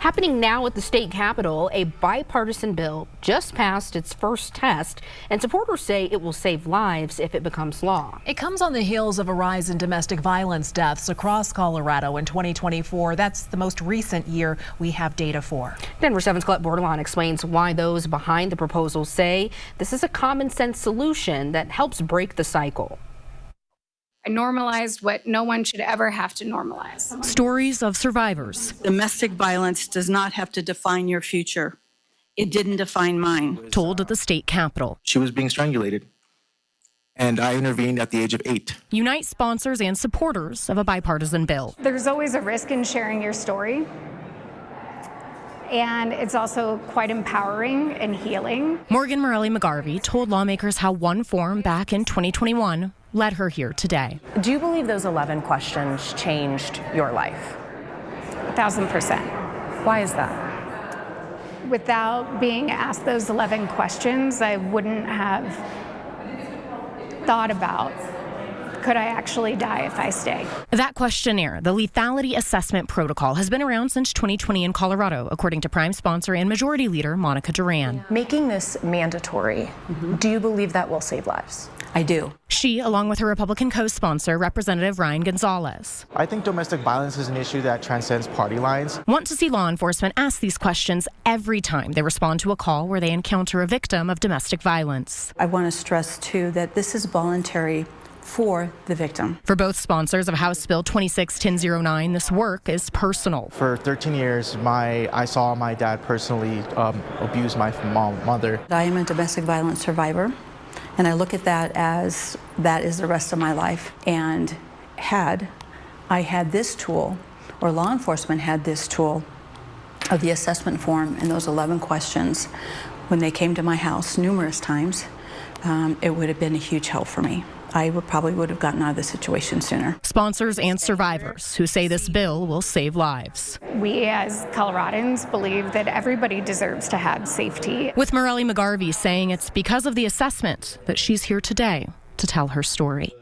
Happening now at the state capitol, a bipartisan bill just passed its first test, and supporters say it will save lives if it becomes law. It comes on the heels of a rise in domestic violence deaths across Colorado in 2024. That's the most recent year we have data for. Denver 7's Colette Bordelon explains why those behind the proposal say this is a common sense solution that helps break the cycle. I normalized what no one should ever have to normalize. Stories of survivors. Domestic violence does not have to define your future. It didn't define mine. Told at the state capitol. She was being strangulated, and I intervened at the age of 8. Unite sponsors and supporters of a bipartisan bill. There's always a risk in sharing your story. And it's also quite empowering and healing. Morgan Morelli-McGarvey told lawmakers how one form back in 2021 led her here today. Do you believe those 11 questions changed your life? 1,000%. Why is that? Without being asked those 11 questions, I wouldn't have thought about, could I actually die if I stay? That questionnaire, the lethality assessment protocol, has been around since 2020 in Colorado, according to Prime sponsor and Majority Leader Monica Duran. Making this mandatory, do you believe that will save lives? I do. She, along with her Republican co-sponsor, Representative Ryan Gonzalez, I think domestic violence is an issue that transcends party lines. want to see law enforcement ask these questions every time they respond to a call where they encounter a victim of domestic violence. I want to stress, too, that this is voluntary for the victim. For both sponsors of House Bill 26-1009, this work is personal. For 13 years, I saw my dad personally abuse my mother. I am a domestic violence survivor, and I look at that as that is the rest of my life. And had I had this tool, or law enforcement had this tool of the assessment form and those 11 questions when they came to my house numerous times, it would have been a huge help for me. I probably would have gotten out of the situation sooner. Sponsors and survivors who say this bill will save lives. We as Coloradans believe that everybody deserves to have safety. With Morelli-McGarvey saying it's because of the assessment that she's here today to tell her story.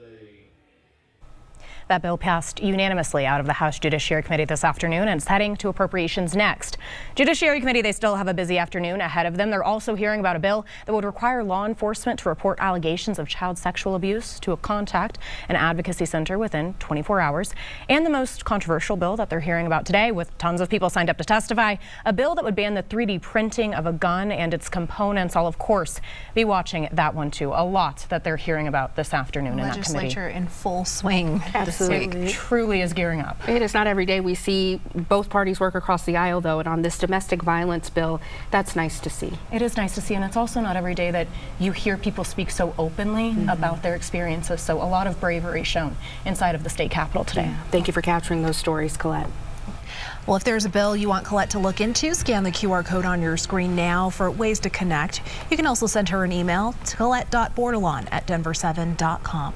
That bill passed unanimously out of the House Judiciary Committee this afternoon and it's heading to Appropriations next. Judiciary Committee, they still have a busy afternoon ahead of them. They're also hearing about a bill that would require law enforcement to report allegations of child sexual abuse to a contact an advocacy center within 24 hours. And the most controversial bill that they're hearing about today, with tons of people signed up to testify, a bill that would ban the 3D printing of a gun and its components. I'll, of course, be watching that one too. A lot that they're hearing about this afternoon in that committee. Legislature in full swing. Absolutely. It truly is gearing up. It is not every day we see both parties work across the aisle, though, and on this domestic violence bill, that's nice to see. It is nice to see, and it's also not every day that you hear people speak so openly about their experiences. So a lot of bravery shown inside of the state capitol today. Yeah. Thank you for capturing those stories, Colette. Well, if there's a bill you want Colette to look into, scan the QR code on your screen now for ways to connect. You can also send her an email to colette.bordelon@denver7.com.